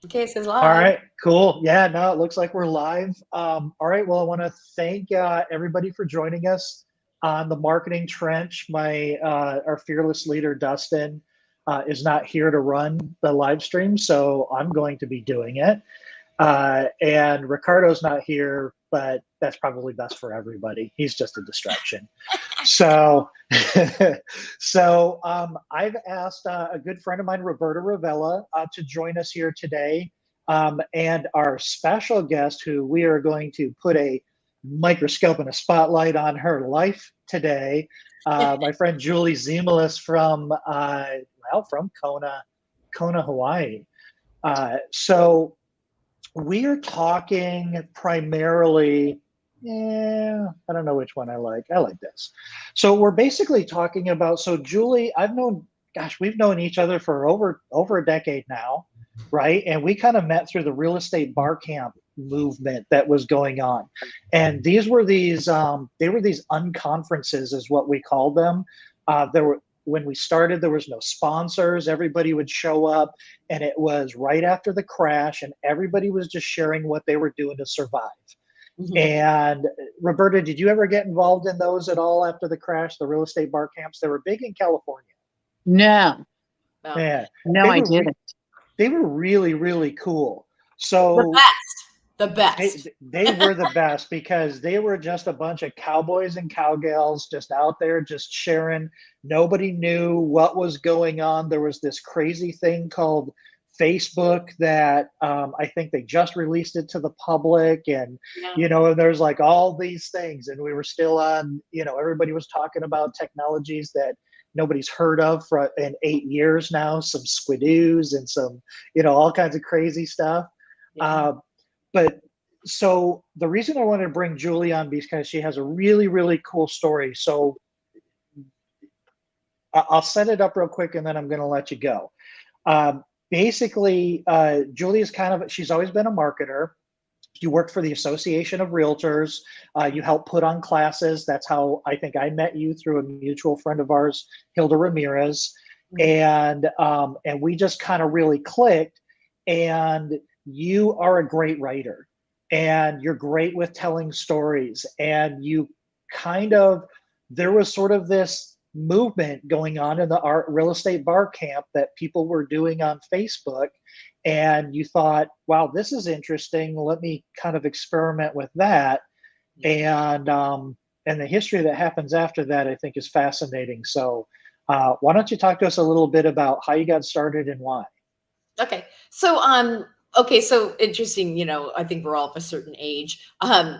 Okay, it says All live. right, cool. Yeah, no, it looks like we're live. All right, well, I want to thank everybody for joining us on the marketing trench. My our fearless leader Dustin is not here to run the live stream, so I'm going to be doing it. And Ricardo's not here, but that's probably best for everybody. He's just a distraction. So, I've asked a good friend of mine, Roberta Ravella, to join us here today. And our special guest, who we are going to put a microscope and a spotlight on her life today, my friend Julie Zemelis from, from Kona, Hawaii. So we are talking primarily, yeah, I don't know which one I like. I like this. So we're basically talking about, so Julie, we've known each other for over a decade now, right? And we kind of met through the real estate bar camp movement that was going on. And they were these unconferences is what we called them. When we started, there was no sponsors. Everybody would show up, and it was right after the crash, and everybody was just sharing what they were doing to survive. Mhm. And Roberta, did you ever get involved in those at all after the crash, the real estate bar camps? They were big in California. No, No. Yeah, no, they I were didn't. they were really, really cool. The So best. The best. they were the best because they were just a bunch of cowboys and cowgirls just out there just sharing. Nobody knew what was going on. There was this crazy thing called Facebook that I think they just released it to the public, and Yeah. and there's like all these things, and we were still on. Everybody was talking about technologies that nobody's heard of for in 8 years now. Some squidoos and some all kinds of crazy stuff. Yeah. But so the reason I wanted to bring Julie on because she has a really, really cool story. So I'll set it up real quick and then I'm going to let you go. Basically, Julie is she's always been a marketer. You worked for the Association of Realtors. You helped put on classes. That's how I think I met you, through a mutual friend of ours, Hilda Ramirez. And we just kind of really clicked. And you are a great writer, and you're great with telling stories. And there was sort of this movement going on in the art real estate bar camp that people were doing on Facebook, and you thought, wow, this is interesting, let me kind of experiment with that. And the history that happens after that, I think, is fascinating. So why don't you talk to us a little bit about how you got started and why? Okay. So interesting, I think we're all of a certain age.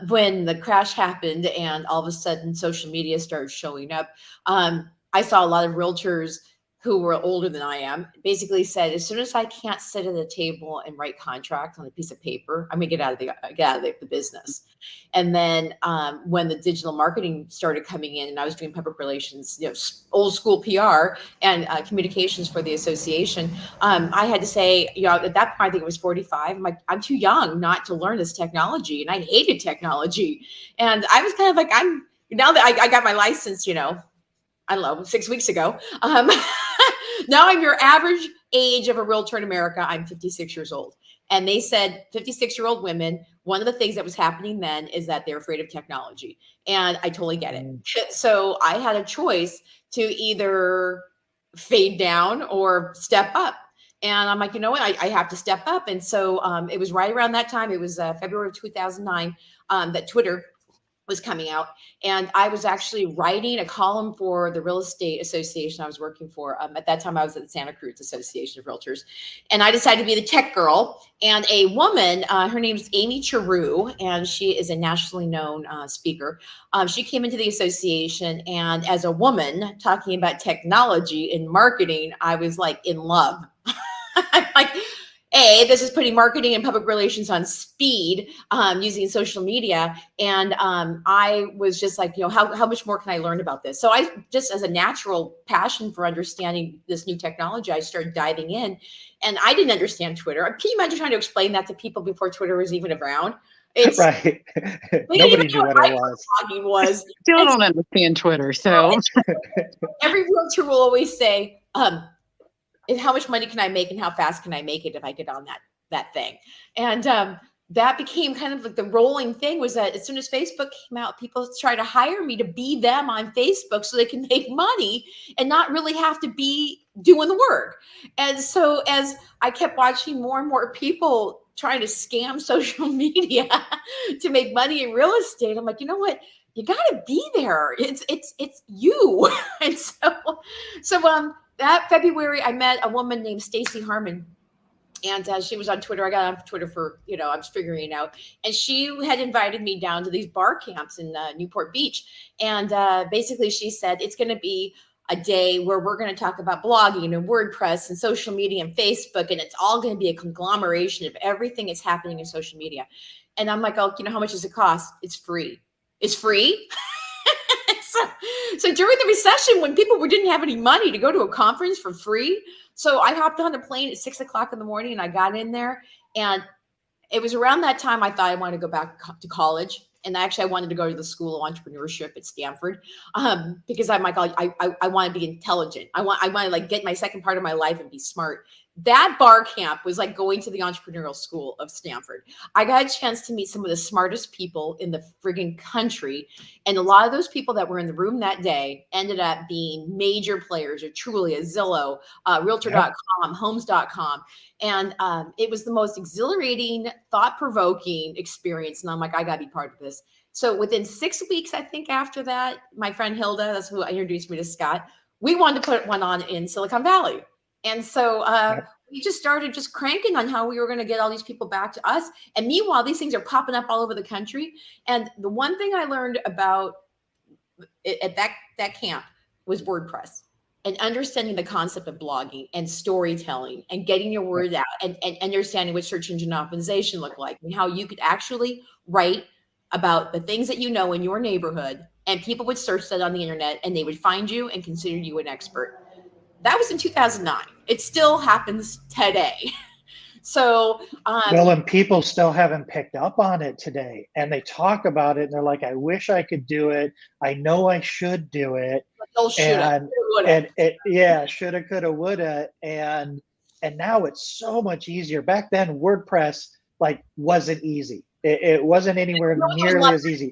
When the crash happened and all of a sudden social media started showing up, I saw a lot of realtors who were older than I am basically said, as soon as I can't sit at a table and write contracts on a piece of paper, I'm gonna get out of the business. And then when the digital marketing started coming in, and I was doing public relations, old school PR and communications for the association, I had to say, at that point, I think it was 45. I'm like, I'm too young not to learn this technology, and I hated technology. And I was kind of like, now that I got my license, I don't know, 6 weeks ago. Now I'm your average age of a realtor in America. I'm 56 years old. And they said 56-year-old women, one of the things that was happening then is that they're afraid of technology. And I totally get it. So I had a choice to either fade down or step up. And I'm like, you know what? I have to step up. And so it was right around that time. It was February of 2009 that Twitter was coming out, and I was actually writing a column for the real estate association I was working for. At that time, I was at the Santa Cruz Association of Realtors, and I decided to be the tech girl. And a woman, her name's Amy Charu, and she is a nationally known speaker. She came into the association, and as a woman talking about technology and marketing, I was like in love. I'm like, this is putting marketing and public relations on speed using social media. And I was just like, how much more can I learn about this? So I just, as a natural passion for understanding this new technology, I started diving in, and I didn't understand Twitter. Can you imagine trying to explain that to people before Twitter was even around? It's right. Nobody knew what it was. Still don't understand Twitter. So every realtor will always say, how much money can I make and how fast can I make it if I get on that that thing. And that became kind of like the rolling thing, was that as soon as Facebook came out, people tried to hire me to be them on Facebook so they can make money and not really have to be doing the work. And so as I kept watching more and more people trying to scam social media to make money in real estate, I'm like, you know what? You got to be there. It's you. And so that February, I met a woman named Stacy Harmon. And she was on Twitter. I got on Twitter for, I was figuring it out. And she had invited me down to these bar camps in Newport Beach. And basically she said, it's going to be a day where we're going to talk about blogging and WordPress and social media and Facebook. And it's all going to be a conglomeration of everything that's happening in social media. And I'm like, oh, how much does it cost? It's free. It's free. So during the recession, when people didn't have any money to go to a conference for free, so I hopped on a plane at 6 o'clock in the morning and I got in there, and it was around that time I thought I wanted to go back to college. And actually, I wanted to go to the School of Entrepreneurship at Stanford because I'm like, I want to be intelligent. I want to like get my second part of my life and be smart. That bar camp was like going to the entrepreneurial school of Stanford. I got a chance to meet some of the smartest people in the friggin' country. And a lot of those people that were in the room that day ended up being major players, or Trulia, Zillow, Realtor.com, Homes.com. And it was the most exhilarating, thought-provoking experience. And I'm like, I got to be part of this. So within 6 weeks, I think after that, my friend Hilda, that's who introduced me to Scott, we wanted to put one on in Silicon Valley. And so we just started just cranking on how we were going to get all these people back to us. And meanwhile, these things are popping up all over the country. And the one thing I learned about at that camp was WordPress, and understanding the concept of blogging and storytelling and getting your word out, and understanding what search engine optimization looked like, and how you could actually write about the things that you know in your neighborhood, and people would search that on the internet and they would find you and consider you an expert. That was in 2009. It still happens today. So, well, and people still haven't picked up on it today, and they talk about it and they're like, I wish I could do it. I know I should do it. Shoulda, shoulda, coulda, woulda. And now it's so much easier. Back then, WordPress wasn't easy. It wasn't anywhere nearly as easy.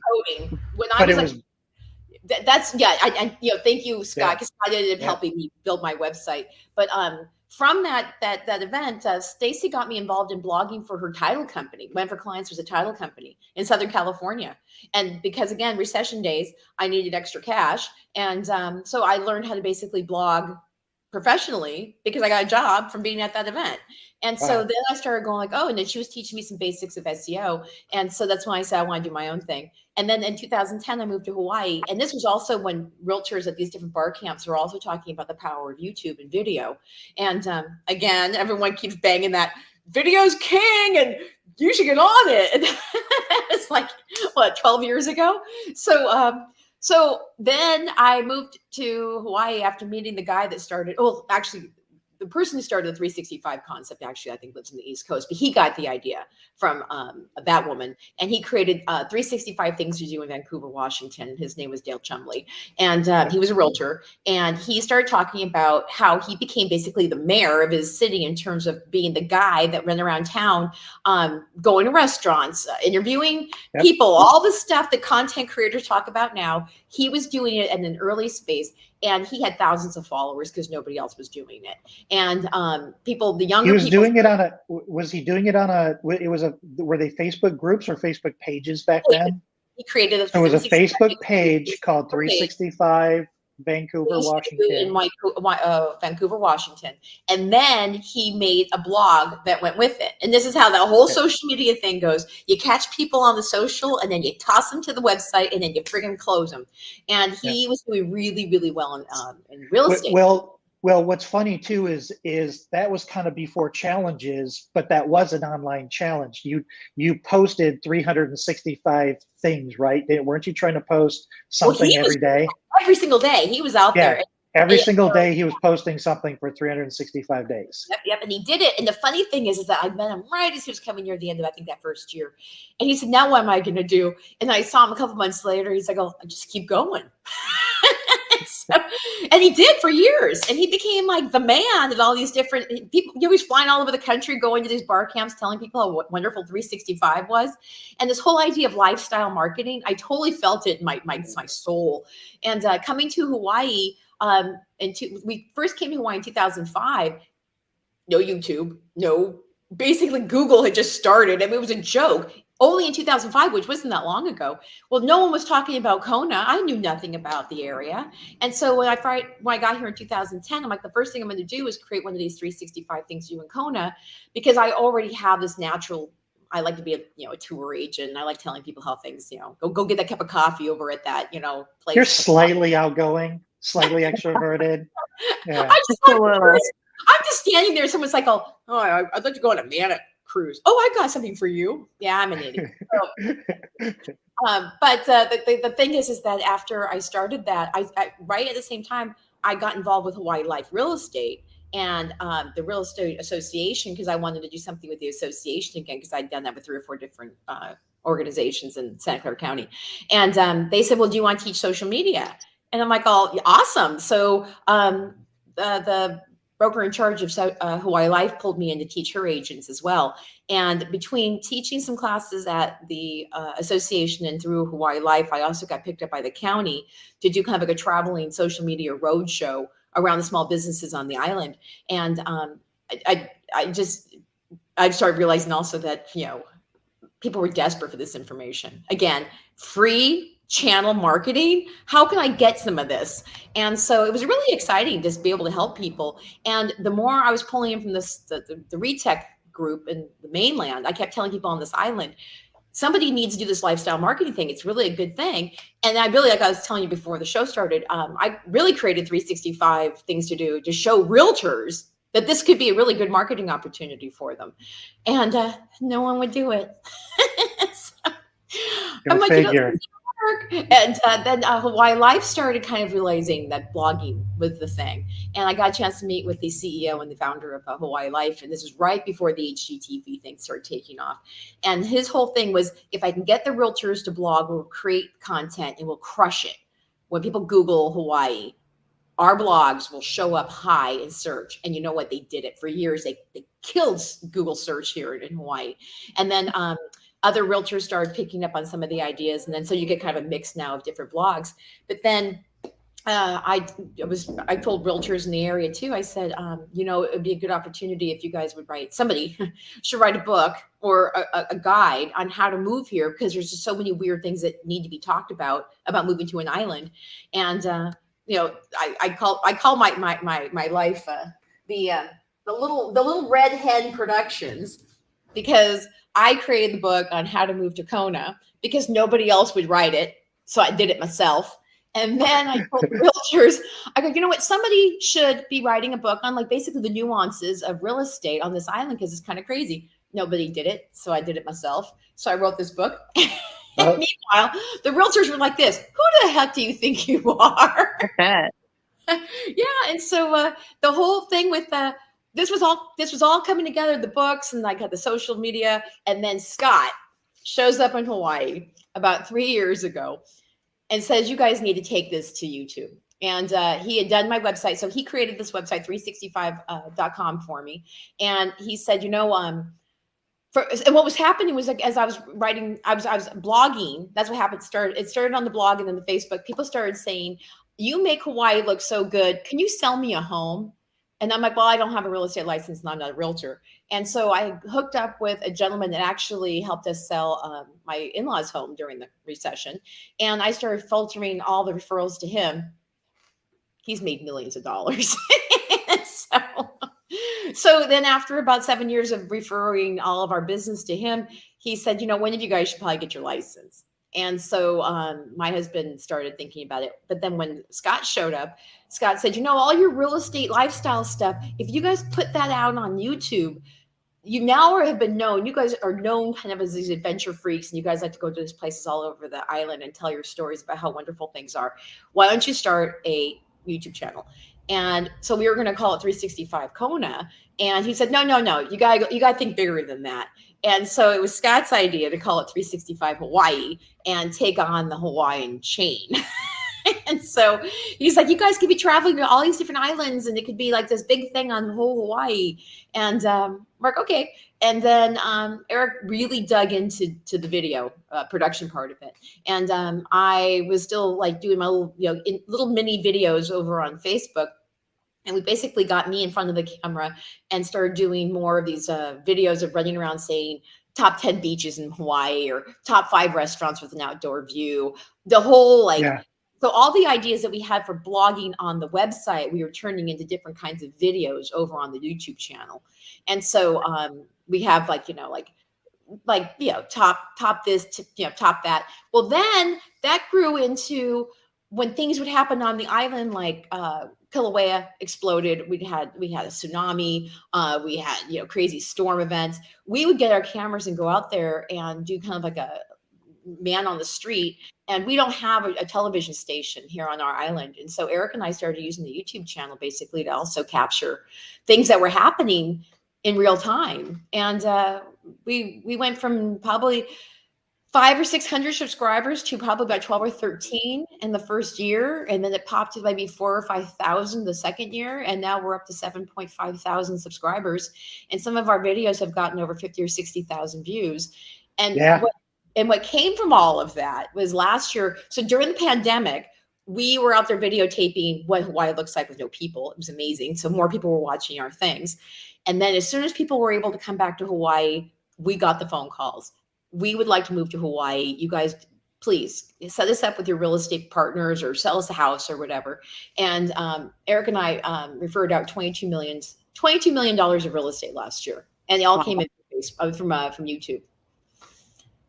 That's thank you, Scott, because I ended up helping me build my website. But from that event, Stacy got me involved in blogging for her title company. Went for Clients was a title company in Southern California. And because, again, recession days, I needed extra cash. And so I learned how to basically blog professionally because I got a job from being at that event. And so then I started going and then she was teaching me some basics of SEO. And so that's when I said I want to do my own thing. And then in 2010, I moved to Hawaii. And this was also when realtors at these different bar camps were also talking about the power of YouTube and video. And again, everyone keeps banging that video's king and you should get on it. And it's like, 12 years ago? So then I moved to Hawaii after meeting the guy that started, the person who started the 365 concept actually, I think, lives in the East Coast, but he got the idea from that woman, and he created 365 things to do in Vancouver, Washington. His name was Dale Chumley, and he was a realtor, and he started talking about how he became basically the mayor of his city in terms of being the guy that ran around town, going to restaurants, interviewing people, all the stuff that content creators talk about now. He was doing it in an early space. And he had thousands of followers because nobody else was doing it. And the younger he was people. Doing it on a, was he doing it on were they Facebook groups or Facebook pages back then? He created It was a Facebook page called 365 Vancouver, Washington. In Vancouver, Washington. And then he made a blog that went with it. And this is how the whole social media thing goes. You catch people on the social, and then you toss them to the website, and then you friggin' close them. And he was doing really, really well in real estate. Well, what's funny too is that was kind of before challenges, but that was an online challenge. You posted 365 things, right? Weren't you trying to post something every day? Every single day he was out there. Every single day he was posting something for 365 days. Yep. And he did it. And the funny thing is that I met him right as he was coming near the end of, I think, that first year. And he said, now what am I going to do? And I saw him a couple months later. He's like, oh, I just keep going. And he did for years, and he became like the man at all these different people. He was flying all over the country, going to these bar camps, telling people how wonderful 365 was. And this whole idea of lifestyle marketing, I totally felt it in my soul. And coming to Hawaii, we first came to Hawaii in 2005. No YouTube, no, basically Google had just started. I mean, it was a joke. Only in 2005, which wasn't that long ago. Well, no one was talking about Kona. I knew nothing about the area. And so when I got here in 2010, I'm like, the first thing I'm going to do is create one of these 365 things to do in Kona, because I already have this natural, I like to be a tour agent. I like telling people how things, go get that cup of coffee over at that, place. You're slightly outgoing, slightly extroverted. Yeah. I'm just standing there. Someone's like, oh, I'd like to go on a Manic cruise. Oh, I got something for you. Yeah, I'm an idiot. But the thing is that after I started that, I right at the same time, I got involved with Hawaii Life Real Estate and the Real Estate Association, because I wanted to do something with the association again, because I'd done that with 3 or 4 different organizations in Santa Clara County. And they said, well, do you want to teach social media? And I'm like, oh, awesome. So the broker in charge of Hawaii Life pulled me in to teach her agents as well. And between teaching some classes at the association and through Hawaii Life, I also got picked up by the county to do kind of like a traveling social media roadshow around the small businesses on the island. And I started realizing also that, people were desperate for this information. Again, free channel marketing. How can I get some of this? And so it was really exciting to be able to help people. And the more I was pulling in from the RETech group in the mainland, I kept telling people on this island, somebody needs to do this lifestyle marketing thing. It's really a good thing. And I really, like I was telling you before the show started, I really created 365 things to do to show realtors that this could be a really good marketing opportunity for them. And no one would do it. So, I'm like, and then Hawaii Life started kind of realizing that blogging was the thing. And I got a chance to meet with the CEO and the founder of Hawaii Life. And this is right before the HGTV thing started taking off. And his whole thing was, if I can get the realtors to blog, we'll create content and we'll crush it. When people Google Hawaii, our blogs will show up high in search. And you know what? They did it for years. They killed Google search here in Hawaii. And then other realtors started picking up on some of the ideas. And then so you get kind of a mix now of different blogs. But then I told realtors in the area too, I said, it would be a good opportunity if you guys would somebody should write a book or a guide on how to move here, because there's just so many weird things that need to be talked about moving to an island. And, I call my life the little red hen productions, because I created the book on how to move to Kona because nobody else would write it. So I did it myself. And then I told realtors, I go, you know what? Somebody should be writing a book on like basically the nuances of real estate on this island, because it's kind of crazy. Nobody did it. So I did it myself. So I wrote this book. And meanwhile, the realtors were like this, who the heck do you think you are? I bet. Yeah. And so the whole thing with this was all coming together, the books and like the social media. And then Scott shows up in Hawaii about 3 years ago and says, you guys need to take this to YouTube. And he had done my website. So he created this website, 365.com for me. And he said, and what was happening was, like, as I was writing, I was blogging. That's what happened. It started on the blog and then the Facebook. People started saying, you make Hawaii look so good. Can you sell me a home? And I'm like, well, I don't have a real estate license and I'm not a realtor. And so I hooked up with a gentleman that actually helped us sell my in-laws' home during the recession. And I started filtering all the referrals to him. He's made millions of dollars. So then after about 7 years of referring all of our business to him, he said, one of you guys should probably get your license. And so my husband started thinking about it. But then when Scott showed up, Scott said, all your real estate lifestyle stuff, if you guys put that out on YouTube, you now have been known. You guys are known kind of as these adventure freaks, and you guys like to go to these places all over the island and tell your stories about how wonderful things are. Why don't you start a YouTube channel? And so we were going to call it 365 Kona. And he said, no, you got to think bigger than that. And so it was Scott's idea to call it 365 Hawaii and take on the Hawaiian chain. And so he's like, you guys could be traveling to all these different islands and it could be like this big thing on the whole Hawaii. And Mark, okay. And then Eric really dug into the video production part of it. And I was still like doing my little, little mini videos over on Facebook. And we basically got me in front of the camera and started doing more of these videos of running around saying top 10 beaches in Hawaii or top 5 restaurants with an outdoor view. The whole like, Yeah. so all the ideas that we had for blogging on the website, we were turning into different kinds of videos over on the YouTube channel. And so we have like, top this, top that. Well, then that grew into when things would happen on the island, like Kilauea exploded. We had a tsunami. We had crazy storm events. We would get our cameras and go out there and do kind of like a man on the street. And we don't have a television station here on our island. And so Eric and I started using the YouTube channel basically to also capture things that were happening in real time. And we went from probably 500 or 600 subscribers to probably about 12 or 13 in the first year. And then it popped to maybe 4,000 or 5,000 the second year. And now we're up to 7.5 thousand subscribers. And some of our videos have gotten over 50 or 60,000 views. And Yeah. what came from all of that was last year. So during the pandemic, we were out there videotaping what Hawaii looks like with no people. It was amazing. So more people were watching our things. And then as soon as people were able to come back to Hawaii, we got the phone calls. We would like to move to Hawaii. You guys, please set us up with your real estate partners or sell us a house or whatever. And Eric and I referred out $22 million of real estate last year. And they all came in from YouTube.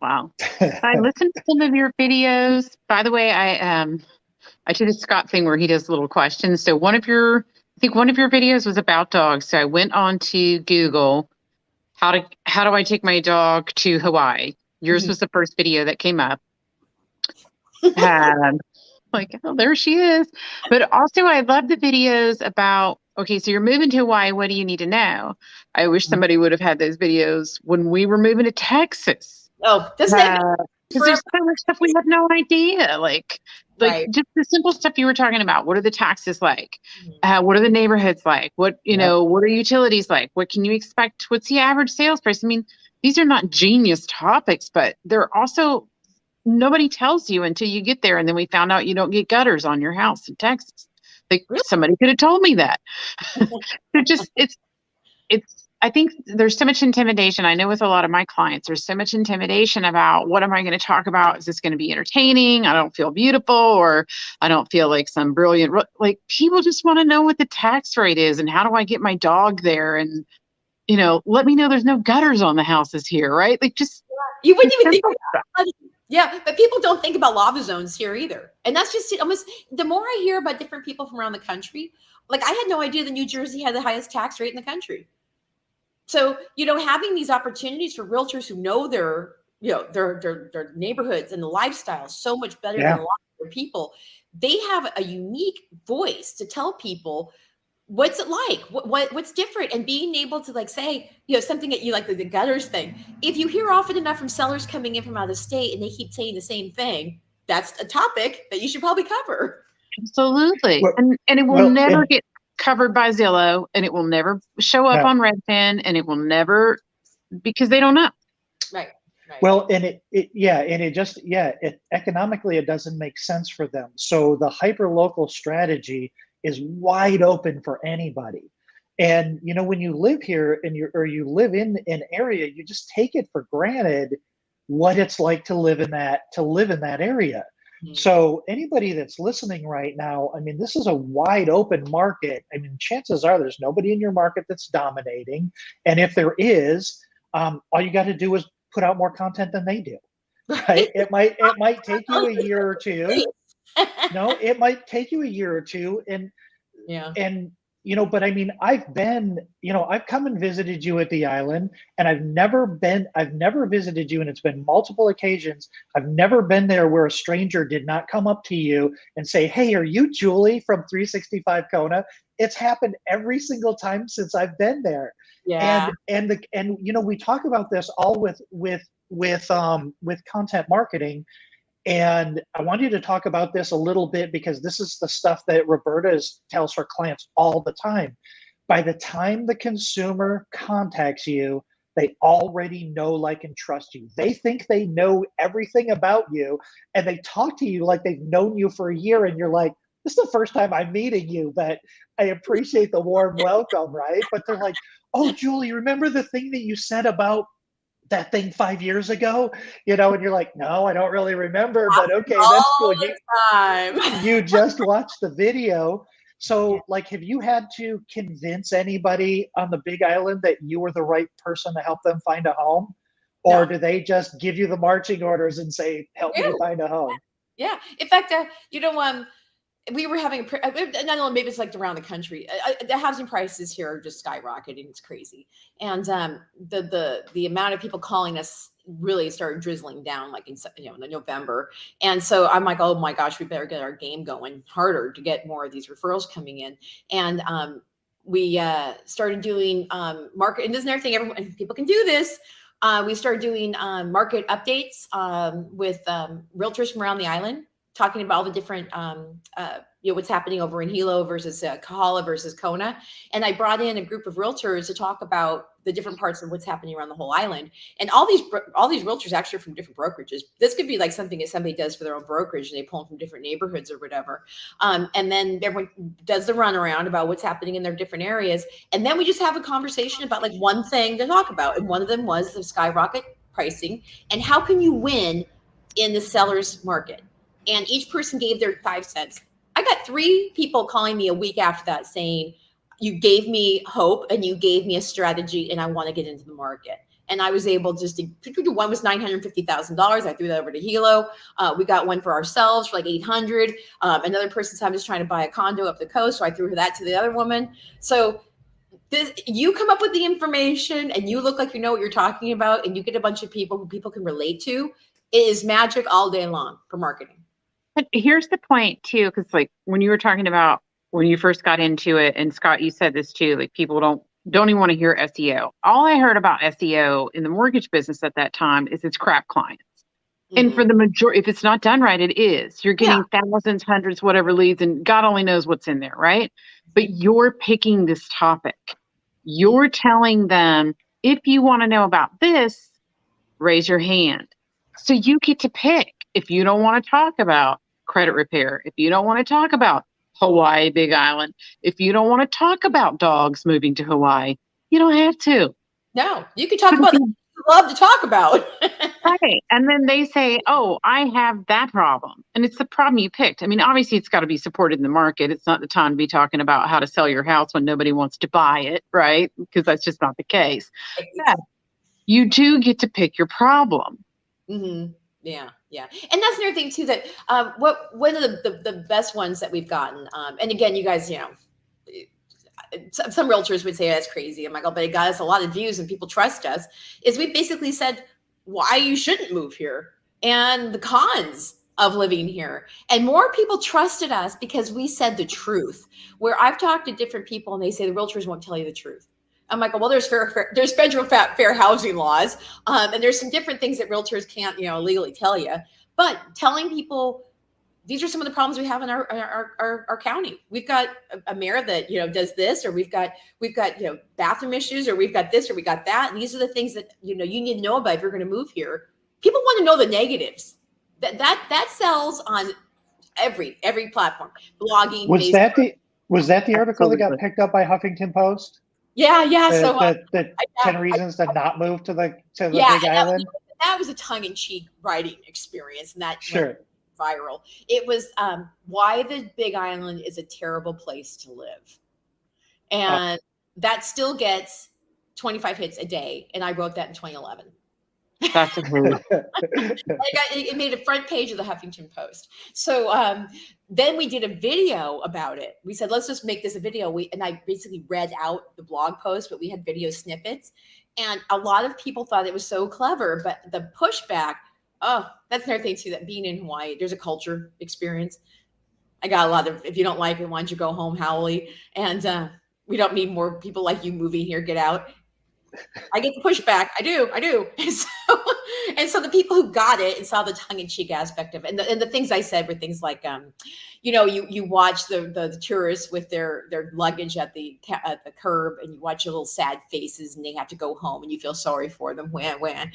Wow. I listened to some of your videos. By the way, I did a Scott thing where he does little questions. So I think one of your videos was about dogs. So I went on to Google how do I take my dog to Hawaii? Yours was the first video that came up. Like, oh, there she is. But also I love the videos about, okay, so you're moving to Hawaii. What do you need to know? I wish somebody would have had those videos when we were moving to Texas. Oh, doesn't that because there's so much stuff we have no idea. Like Right. just the simple stuff you were talking about. What are the taxes like? What are the neighborhoods like? What are utilities like? What can you expect? What's the average sales price? I mean, these are not genius topics, but they're also nobody tells you until you get there. And then we found out you don't get gutters on your house in Texas. Like somebody could have told me that. I think there's so much intimidation. I know with a lot of my clients, there's so much intimidation about what am I going to talk about? Is this going to be entertaining? I don't feel beautiful, or I don't feel like some brilliant, like people just want to know what the tax rate is and how do I get my dog there? And, let me know there's no gutters on the houses here, right? Like just, you wouldn't even think about that. Yeah, but people don't think about lava zones here either. And that's just almost, the more I hear about different people from around the country, like I had no idea that New Jersey had the highest tax rate in the country. So, having these opportunities for realtors who know their neighborhoods and the lifestyle so much better than a lot of other people, they have a unique voice to tell people what's it like, what's different, and being able to say, something that you like the gutters thing. If you hear often enough from sellers coming in from out of state and they keep saying the same thing, that's a topic that you should probably cover. Absolutely. And it will never get covered by Zillow, and it will never show up on Redfin, and it will never, because they don't know. Right. Well, and economically it doesn't make sense for them. So the hyper-local strategy is wide open for anybody. And when you live here and you live in an area, you just take it for granted what it's like to live in that area. So anybody that's listening right now, I mean, this is a wide open market. I mean, chances are there's nobody in your market that's dominating. And if there is, all you got to do is put out more content than they do, right? It might take you a year or two. No, it might take you a year or two. But I mean, I've come and visited you at the island, and I've never visited you, and it's been multiple occasions. I've never been there where a stranger did not come up to you and say, "Hey, are you Julie from 365 Kona?" It's happened every single time since I've been there. Yeah. And we talk about this all with content marketing. And I want you to talk about this a little bit because this is the stuff that Roberta tells her clients all the time. By the time the consumer contacts you, they already know, like, and trust you. They think they know everything about you, and they talk to you like they've known you for a year, and you're like, this is the first time I'm meeting you, but I appreciate the warm welcome, right? But they're like, oh, Julie, remember the thing that you said about that thing 5 years ago? And you're like, no, I don't really remember, but okay, that's All cool. the time. You just watched the video. So, like, have you had to convince anybody on the Big Island that you were the right person to help them find a home? Or No. do they just give you the marching orders and say, help me find a home? Yeah. In fact, we were having, I don't know, maybe it's like around the country. The housing prices here are just skyrocketing. It's crazy. And the amount of people calling us really started drizzling down like in November. And so I'm like, oh my gosh, we better get our game going harder to get more of these referrals coming in. And we started doing market, and this is another thing, everyone, people can do this. We started doing market updates with realtors from around the island, talking about all the different, what's happening over in Hilo versus Kahala versus Kona. And I brought in a group of realtors to talk about the different parts of what's happening around the whole island. And all these realtors actually are from different brokerages. This could be like something that somebody does for their own brokerage and they pull them from different neighborhoods or whatever. And then everyone does the runaround about what's happening in their different areas. And then we just have a conversation about like one thing to talk about. And one of them was the skyrocket pricing and how can you win in the seller's market? And each person gave their 5 cents. I got 3 people calling me a week after that saying, you gave me hope and you gave me a strategy and I want to get into the market. And I was able just to, one was $950,000. I threw that over to Hilo. We got one for ourselves for like 800. Another person's time is trying to buy a condo up the coast. So I threw that to the other woman. So you come up with the information and you look like you know what you're talking about and you get a bunch of people who people can relate to. It is magic all day long for marketing. But here's the point too, because like when you were talking about when you first got into it, and Scott, you said this too, like people don't even want to hear SEO. All I heard about SEO in the mortgage business at that time is it's crap clients. Mm-hmm. And for the majority, if it's not done right, it is. You're getting thousands, hundreds, whatever leads, and God only knows what's in there, right? But you're picking this topic. You're telling them, if you want to know about this, raise your hand. So you get to pick. If you don't want to talk about credit repair, if you don't want to talk about Hawaii, Big Island, if you don't want to talk about dogs moving to Hawaii, you don't have to. No, you can talk about what you love to talk about. Right. And then they say, oh, I have that problem. And it's the problem you picked. I mean, obviously, it's got to be supported in the market. It's not the time to be talking about how to sell your house when nobody wants to buy it, right? Because that's just not the case. Yeah. You do get to pick your problem. Mm-hmm. Yeah. And that's another thing too, that one of the best ones that we've gotten, and again, you guys, some realtors would say that's crazy. I'm like, oh, but it got us a lot of views and people trust us, is we basically said why you shouldn't move here and the cons of living here. And more people trusted us because we said the truth. Where I've talked to different people and they say the realtors won't tell you the truth. I'm like, well, there's federal fair housing laws, and there's some different things that realtors can't, legally tell you. But telling people these are some of the problems we have in our county. We've got a mayor that does this, or we've got bathroom issues, or we've got this, or we got that. And these are the things that you need to know about if you're going to move here. People want to know the negatives. That sells on every platform. Blogging. Was that the article that got picked up by Huffington Post? Yeah. The 10 reasons to not move to the Big Island. That was a tongue-in-cheek writing experience, and that went viral. It was why the Big Island is a terrible place to live, and that still gets 25 hits a day. And I wrote that in 2011. That's amazing. It made a front page of the Huffington Post. So then we did a video about it. We said, let's just make this a video. And I basically read out the blog post, but we had video snippets. And a lot of people thought it was so clever, but the pushback, that's another thing too, that being in Hawaii, there's a culture experience. I got a lot of, if you don't like it, why don't you go home, Howley? And we don't need more people like you moving here, get out. I get the pushback. I do. And so the people who got it and saw the tongue-in-cheek aspect of it, and the things I said were things like, you watch the tourists with their luggage at the curb, and you watch your little sad faces, and they have to go home, and you feel sorry for them. When.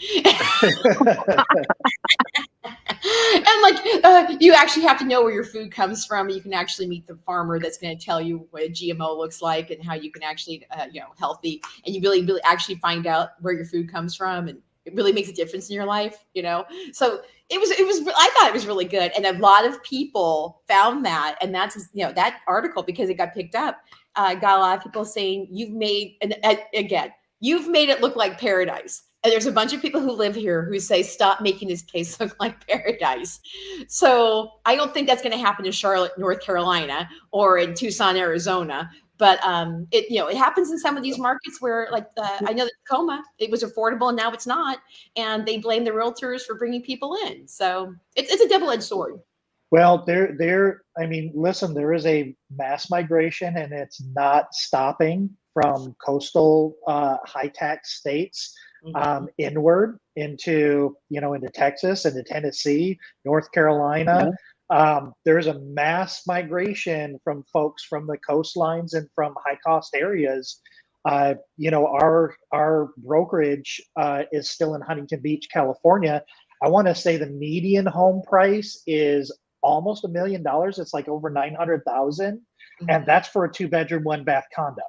And you actually have to know where your food comes from. You can actually meet the farmer that's going to tell you what a GMO looks like and how you can actually, healthy. And you really actually find out where your food comes from, and it really makes a difference in your life. So it was. I thought it was really good, and a lot of people found that, and that's that article, because it got picked up. Got a lot of people saying you've made it look like paradise. And there's a bunch of people who live here who say, stop making this place look like paradise. So I don't think that's going to happen in Charlotte, North Carolina, or in Tucson, Arizona. But it happens in some of these markets where, I know that Tacoma, it was affordable and now it's not, and they blame the realtors for bringing people in. So it's a double-edged sword. Well, I mean, listen, there is a mass migration, and it's not stopping from coastal high tax states inward into Texas, into Tennessee, North Carolina. There's a mass migration from folks from the coastlines and from high cost areas. Our brokerage is still in Huntington Beach, California. I want to say the median home price is almost $1 million. It's like over 900,000, and that's for a 2-bedroom, 1-bath condo.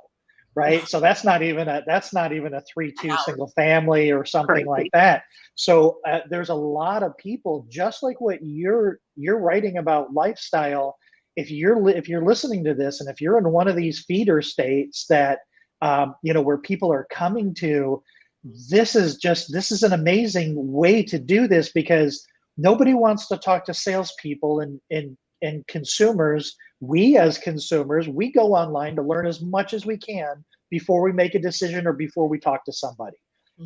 Right. So that's not even a 3-2 single family or something like that. So there's a lot of people, just like what you're writing about lifestyle. If you're listening to this, and if you're in one of these feeder states that, where people are coming to, this is an amazing way to do this, because nobody wants to talk to salespeople and consumers. We as consumers, we go online to learn as much as we can before we make a decision or before we talk to somebody,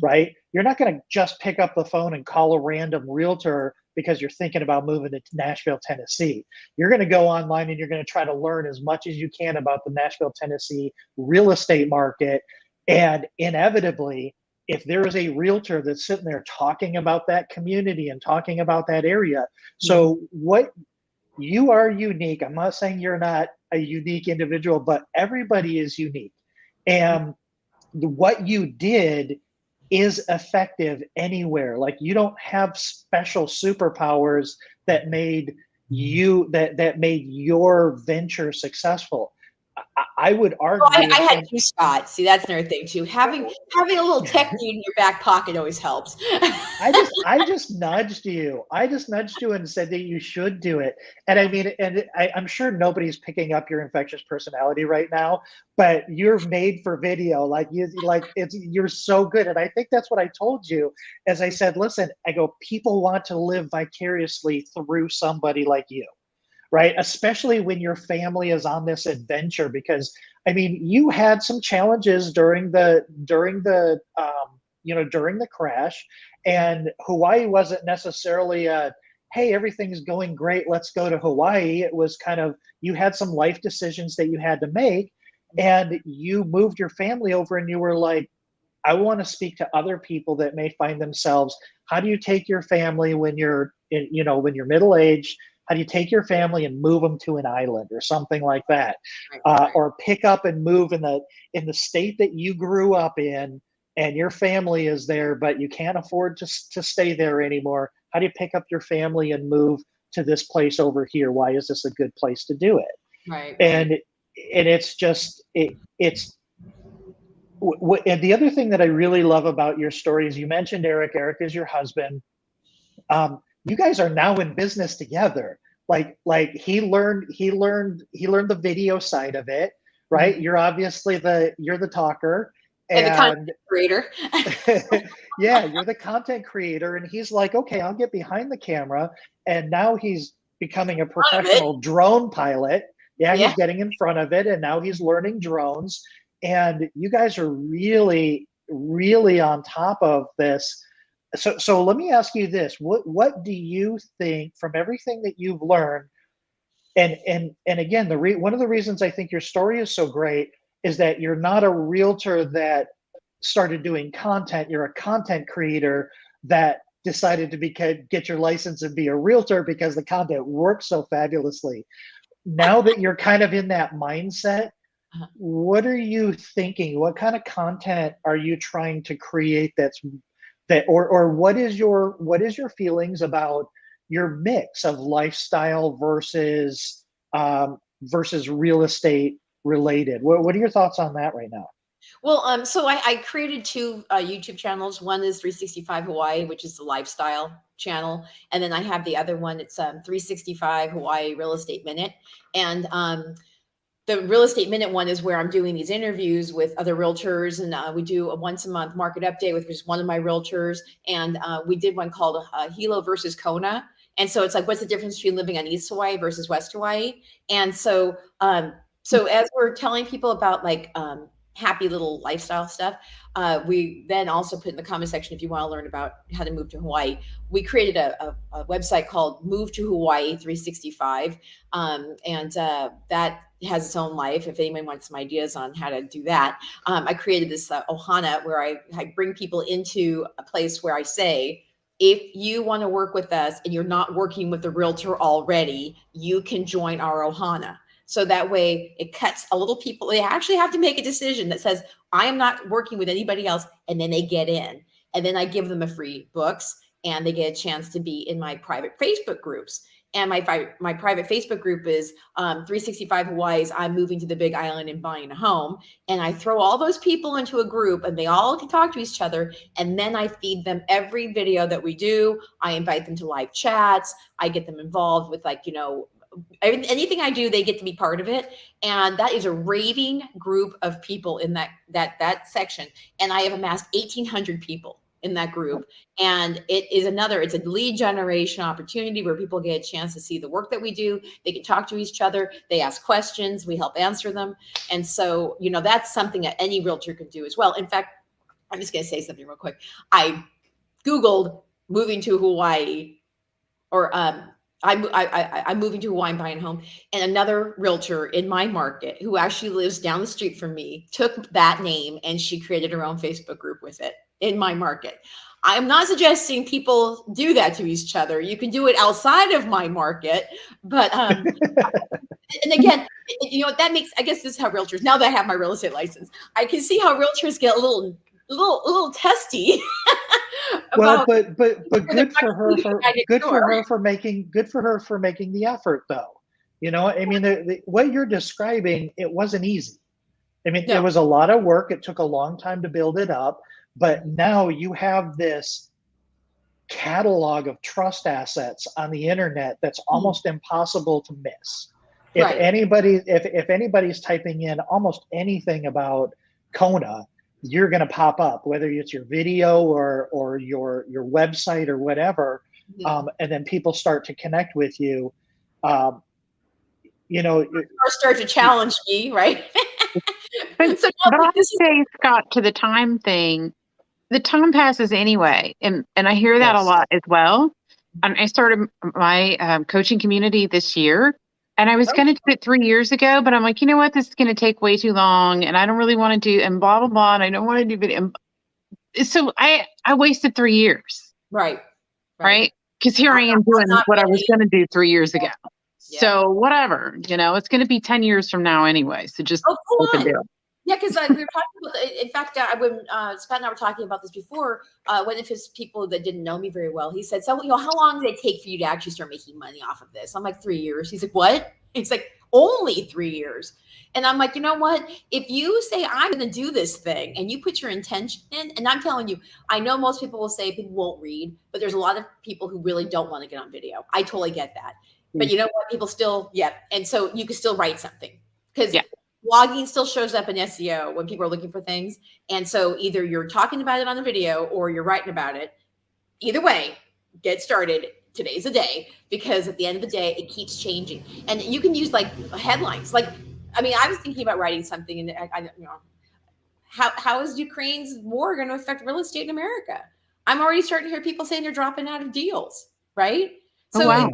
right? You're not going to just pick up the phone and call a random realtor because you're thinking about moving to Nashville, Tennessee. You're going to go online and you're going to try to learn as much as you can about the Nashville, Tennessee real estate market. And inevitably, if there is a realtor that's sitting there talking about that community and talking about that area, so what you are unique. I'm not saying you're not a unique individual, but everybody is unique. And what you did is effective anywhere. Like, you don't have special superpowers that made that made your venture successful. I would argue. Well, I had you, Scott. See, that's another thing too. Having a little tech dude in your back pocket always helps. I just nudged you. I just nudged you and said that you should do it. And I mean, I'm sure nobody's picking up your infectious personality right now, but you're made for video. You're so good. And I think that's what I told you. As I said, listen, I go, people want to live vicariously through somebody like you. Right? Especially when your family is on this adventure, because I mean, you had some challenges during the crash, and Hawaii wasn't necessarily hey, everything's going great, let's go to Hawaii. It was kind of, you had some life decisions that you had to make, and you moved your family over, and you were like, I want to speak to other people that may find themselves. How do you take your family when you're middle-aged? How do you take your family and move them to an island or something like that? Or pick up and move in the state that you grew up in, and your family is there, but you can't afford to stay there anymore. How do you pick up your family and move to this place over here? Why is this a good place to do it? Right. And it's just, it's, and the other thing that I really love about your story is, you mentioned Eric. Eric is your husband. You guys are now in business together. Like he learned the video side of it, right? You're obviously you're the talker and the content creator. Yeah, you're the content creator, and he's like, okay, I'll get behind the camera. And now he's becoming a professional drone pilot. Yeah, he's getting in front of it, and now he's learning drones. And you guys are really, really on top of this. So let me ask you this: what do you think, from everything that you've learned? And again, one of the reasons I think your story is so great is that you're not a realtor that started doing content. You're a content creator that decided to get your license and be a realtor because the content works so fabulously. Now that you're kind of in that mindset, Uh-huh. what are you thinking? What kind of content are you trying to create or what is your feelings about your mix of lifestyle versus real estate related? What are your thoughts on that right now? Well, so I created two YouTube channels. One is 365 Hawaii, which is the lifestyle channel, and then I have the other one. It's 365 Hawaii Real Estate Minute, and the Real Estate Minute one is where I'm doing these interviews with other realtors, and we do a once a month market update with just one of my realtors, and we did one called Hilo versus Kona, and so it's like, what's the difference between living on East Hawaii versus West Hawaii? And so as we're telling people about like happy little lifestyle stuff, we then also put in the comment section, if you want to learn about how to move to Hawaii, we created a website called Move to Hawaii 365, and that has its own life. If anyone wants some ideas on how to do that, I created this ohana where I bring people into a place where I say, if you want to work with us and you're not working with a realtor already, you can join our ohana. So that way it cuts a little people. They actually have to make a decision that says, I am not working with anybody else. And then they get in, and then I give them a free books, and they get a chance to be in my private Facebook groups. And my private Facebook group is 365 Hawaii's I'm moving to the Big Island and buying a home. And I throw all those people into a group, and they all can talk to each other. And then I feed them every video that we do. I invite them to live chats. I get them involved with, like, anything I do, they get to be part of it. And that is a raving group of people in that section. And I have amassed 1,800 people in that group. And it's a lead generation opportunity where people get a chance to see the work that we do. They can talk to each other. They ask questions. We help answer them. And so, that's something that any realtor can do as well. In fact, I'm just going to say something real quick. I Googled moving to Hawaii, or I'm moving to Hawaii and buying a home. And another realtor in my market who actually lives down the street from me took that name, and she created her own Facebook group with it in my market. I'm not suggesting people do that to each other. You can do it outside of my market, but and again, that makes, I guess this is how realtors, now that I have my real estate license, I can see how realtors get a little testy. Well, but good for her for making the effort, though. I mean, what you're describing, it wasn't easy. I mean, No. It was a lot of work. It took a long time to build it up, but now you have this catalog of trust assets on the internet that's almost impossible to miss. If Right. anybody's typing in almost anything about Kona, you're going to pop up, whether it's your video or your website or whatever. And then people start to connect with you. Or start to challenge me, right? But I would say, Scott, to the time thing, the time passes anyway. And I hear that a lot as well. And I started my coaching community this year. And I was going to do it 3 years ago, but I'm like, you know what? This is going to take way too long, and I don't really want to do, and blah, blah, blah. And I don't want to do video. So I wasted 3 years. Right. Because here I am doing what I was going to do 3 years ago. Yeah. So whatever, it's going to be 10 years from now anyway. So just open it. Yeah, because we were talking about, in fact, when Scott and I were talking about this before, one of his people that didn't know me very well, he said, so, how long did it take for you to actually start making money off of this? I'm like, 3 years. He's like, what? He's like, only 3 years. And I'm like, you know what? If you say, I'm going to do this thing, and you put your intention in, and I'm telling you, I know most people will say people won't read, but there's a lot of people who really don't want to get on video. I totally get that. But you know what? People still, and so you can still write something, because blogging still shows up in SEO when people are looking for things. And so either you're talking about it on the video or you're writing about it. Either way, get started. Today's the day, because at the end of the day, it keeps changing. And you can use like headlines. Like, I mean, I was thinking about writing something, and how is Ukraine's war going to affect real estate in America? I'm already starting to hear people saying they're dropping out of deals, right? So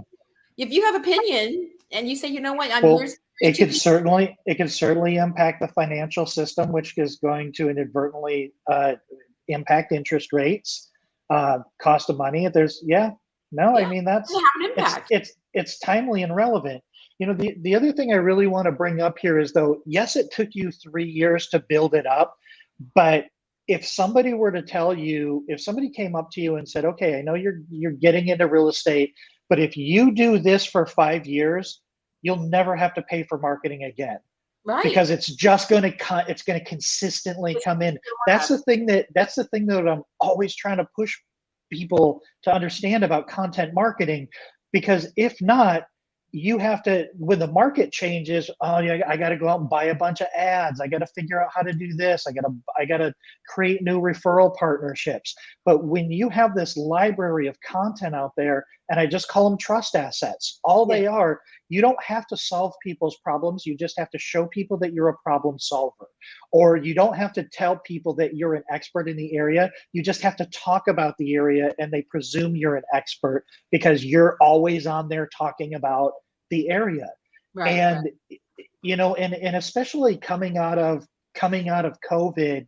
if you have opinion and you say, you know what, It can certainly impact the financial system, which is going to inadvertently impact interest rates, cost of money. I Yeah, mean, and have an impact. it's timely and relevant. The other thing I really want to bring up here is, though, yes, it took you 3 years to build it up, but if somebody were to tell you, if somebody came up to you and said, okay, I know you're getting into real estate, but if you do this for 5 years, you'll never have to pay for marketing again, Right. because it's just going to it's going to consistently come in. That's the thing that I'm always trying to push people to understand about content marketing, because if not, you have to, when the market changes, oh yeah, I got to go out and buy a bunch of ads, I got to figure out how to do this, I got to create new referral partnerships. But when you have this library of content out there, and I just call them trust assets, all Yeah. they are, you don't have to solve people's problems, you just have to show people that you're a problem solver. Or you don't have to tell people that you're an expert in the area, you just have to talk about the area, and they presume you're an expert because you're always on there talking about the area. Right. And and especially coming out of COVID,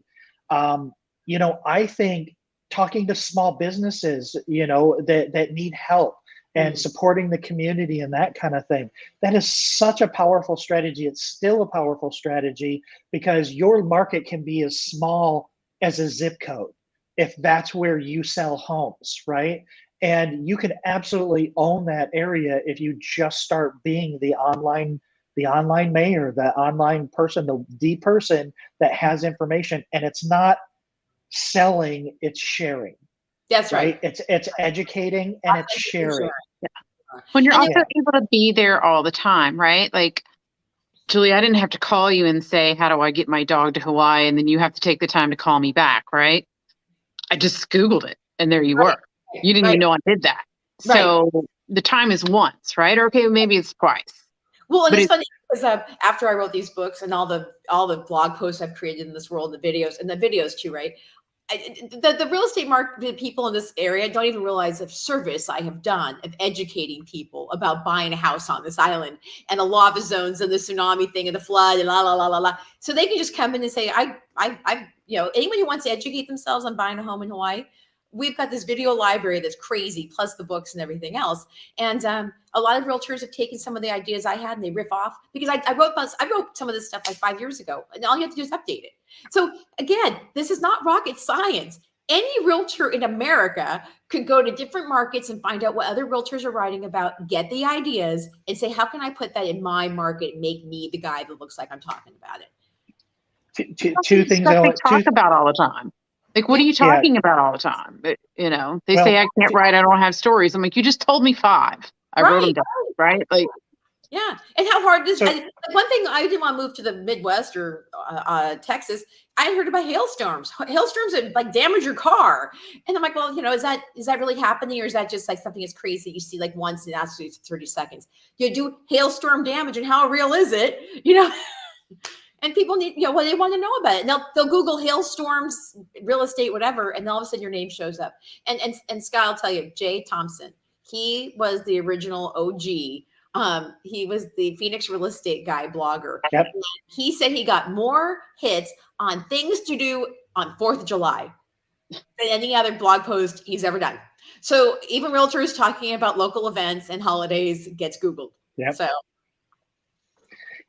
I think talking to small businesses, that need help, and supporting the community and that kind of thing, that is such a powerful strategy. It's still a powerful strategy, because your market can be as small as a zip code if that's where you sell homes, right? And you can absolutely own that area if you just start being the online mayor, the online person, the person that has information. And it's not selling, it's sharing. That's right. It's educating and it's sharing. When you're And also able to be there all the time, right? Like, Julie, I didn't have to call you and say, how do I get my dog to Hawaii? And then you have to take the time to call me back, right? I just Googled it and there you Right. were. You didn't even know I did that. Right. So the time is once, right? Or okay, maybe it's twice. Well, and But it's funny because after I wrote these books and all the blog posts I've created in this world, the videos too, right? The real estate market people in this area don't even realize the service I have done of educating people about buying a house on this island, and the lava zones and the tsunami thing and the flood and la la la la la. So they can just come in and say, anyone who wants to educate themselves on buying a home in Hawaii, we've got this video library that's crazy, plus the books and everything else. And a lot of realtors have taken some of the ideas I had and they riff off, because I wrote some of this stuff like 5 years ago, and all you have to do is update it. So again, this is not rocket science. Any realtor in America could go to different markets and find out what other realtors are writing about, get the ideas, and say, how can I put that in my market and make me the guy that looks like I'm talking about it? Two things I talk about all the time. Like, what are you talking about all the time? But, they say I can't write, I don't have stories. I'm like, you just told me 5. I wrote them down, right? Like, yeah. And how hard is one thing I didn't want to move to the Midwest or Texas. I heard about hailstorms that like damage your car. And I'm like, well, is that really happening? Or is that just like something that's crazy you see like once in absolutely 30 seconds? You do hailstorm damage, and how real is it? And people need, they want to know about it. And they'll Google hailstorms, real estate, whatever, and all of a sudden your name shows up. And Scott, I'll tell you, Jay Thompson, he was the original OG. He was the Phoenix real estate guy blogger. Yep. He said he got more hits on things to do on 4th of July than any other blog post he's ever done. So even realtors talking about local events and holidays gets Googled. Yep. So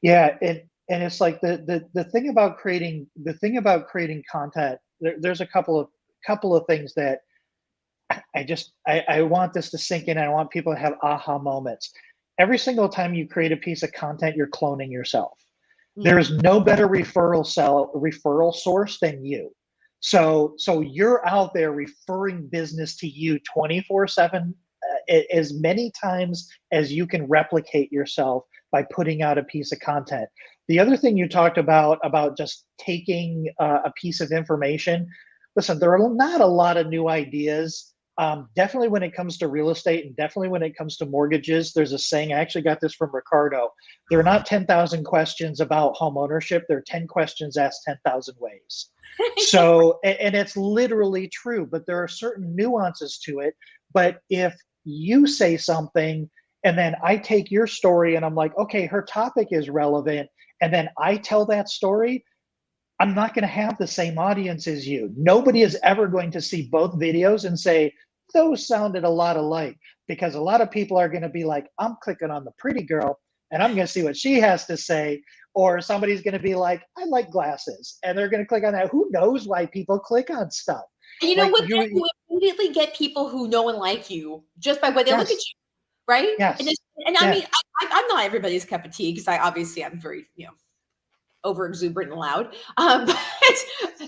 yeah, and it's like the thing about creating content. There's a couple of things that I want this to sink in. I want people to have aha moments. Every single time you create a piece of content, you're cloning yourself. There is no better referral source than you. So you're out there referring business to you 24/7, as many times as you can replicate yourself by putting out a piece of content. The other thing you talked about just taking a piece of information. Listen, there are not a lot of new ideas. Definitely when it comes to real estate, and definitely when it comes to mortgages, there's a saying, I actually got this from Ricardo. There are not 10,000 questions about home ownership. There are 10 questions asked 10,000 ways. So, and it's literally true, but there are certain nuances to it. But if you say something And then I take your story and I'm like, okay, her topic is relevant. And then I tell that story. I'm not going to have the same audience as you. Nobody is ever going to see both videos and say, those sounded a lot alike, because a lot of people are going to be like, I'm clicking on the pretty girl and I'm going to see what she has to say. Or somebody's going to be like, I like glasses, and they're going to click on that. Who knows why people click on stuff? And you know Like what? Then you immediately get people who know and like you just by the way they look at yes, you, right? yes, And I yes. mean, I'm not everybody's cup of tea because I'm very, over exuberant and loud. But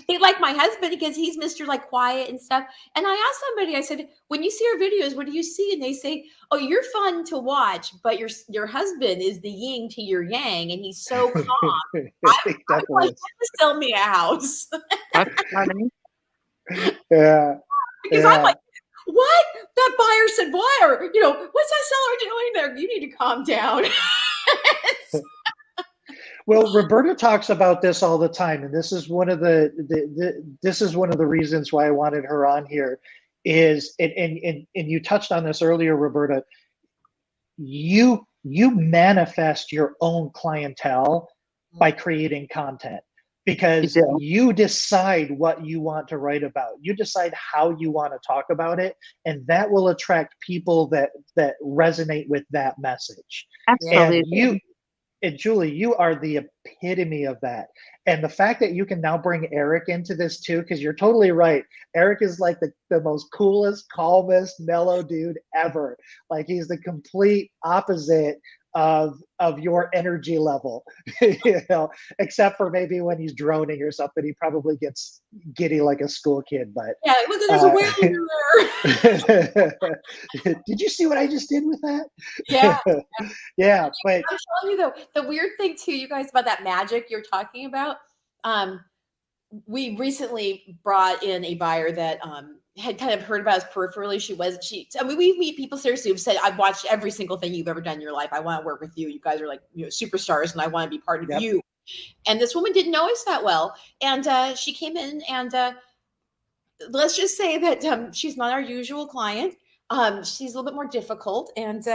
they like my husband because he's Mr. like quiet and stuff. And I asked somebody, I said, when you see our videos, what do you see? And they say, oh, you're fun to watch, but your husband is the yin to your yang, and he's so calm. I'm Definitely like, sell me a house. That's funny. Yeah, Because I'm yeah. like, what? That buyer said, buyer, what's that seller doing there? You need to calm down. Well, Roberta talks about this all the time, and this is one of this is one of the reasons why I wanted her on here. Is and you touched on this earlier, Roberta. You manifest your own clientele by creating content, You because do. you decide what you want to write about. You decide how you want to talk about it, and that will attract people that resonate with that message. And Absolutely. and Julie, you are the epitome of that. And the fact that you can now bring Eric into this too, because you're totally right. Eric is like the most coolest, calmest, mellow dude ever. Like he's the complete opposite of your energy level, except for maybe when he's droning or something, he probably gets giddy like a school kid. But Yeah, there's a whale in there. did you see what I just did with that? Yeah. Yeah, but I'm telling you though, the weird thing too, you guys, about that magic you're talking about. Um, we recently brought in a buyer that had kind of heard about us peripherally. I mean, we meet people seriously who've said, I've watched every single thing you've ever done in your life. I want to work with you. You guys are like, superstars, and I want to be part of yep. you. And this woman didn't know us that well. And she came in, and let's just say that she's not our usual client. She's a little bit more difficult. And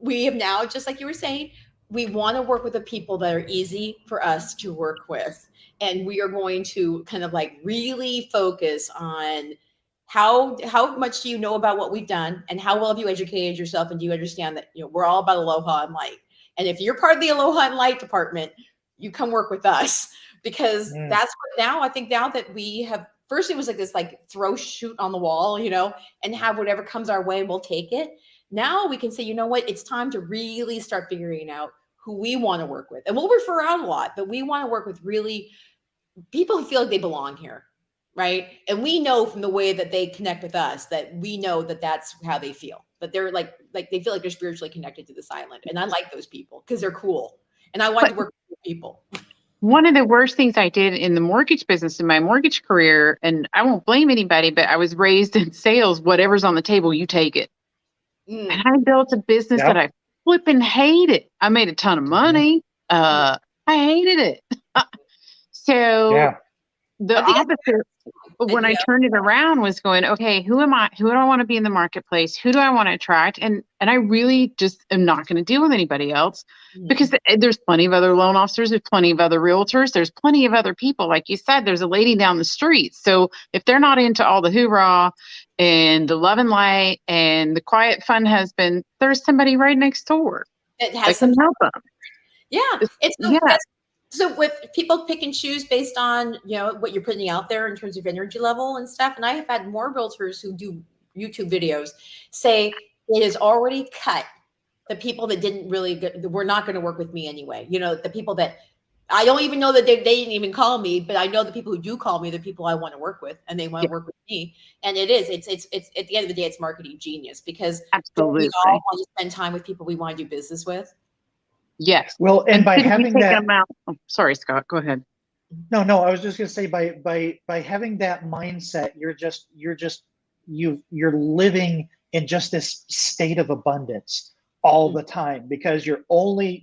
we have now, just like you were saying, we want to work with the people that are easy for us to work with. And we are going to kind of like really focus on how much do you know about what we've done, and how well have you educated yourself, and do you understand that we're all about aloha and light. And if you're part of the aloha and light department, you come work with us, because that's what now I think, now that we have, first it was like this like throw shoot on the wall, and have whatever comes our way and we'll take it. Now we can say, you know what, it's time to really start figuring out who we want to work with. And we'll refer out a lot, but we want to work with really people who feel like they belong here, right? And we know from the way that they connect with us, that we know that that's how they feel. That they're like they feel like they're spiritually connected to this island. And I like those people because they're cool. And I want to work with people. One of the worst things I did in the mortgage business in my mortgage career, and I won't blame anybody, but I was raised in sales. Whatever's on the table, you take it. And I built a business that I flipping hated. I made a ton of money. I hated it. So the opposite, when I turned it around, was going, okay, who am I? Who do I want to be in the marketplace? Who do I want to attract? And I really just am not going to deal with anybody else, because there's plenty of other loan officers, there's plenty of other realtors, there's plenty of other people. Like you said, there's a lady down the street. So if they're not into all the hoorah and the love and light and the quiet fun husband, there's somebody right next door that has can help them. Yeah. So with people pick and choose based on, what you're putting out there in terms of energy level and stuff. And I have had more realtors who do YouTube videos say it is already cut the people that were not going to work with me anyway. The people that I don't even know that they didn't even call me, but I know the people who do call me, the people I want to work with, and they want to work with me. And it's at the end of the day, it's marketing genius, because absolutely we all want to spend time with people we want to do business with. Yes. Well, and by having that, oh, sorry, Scott, go ahead. No, I was just going to say, by having that mindset, you're living in just this state of abundance all the time, because you're only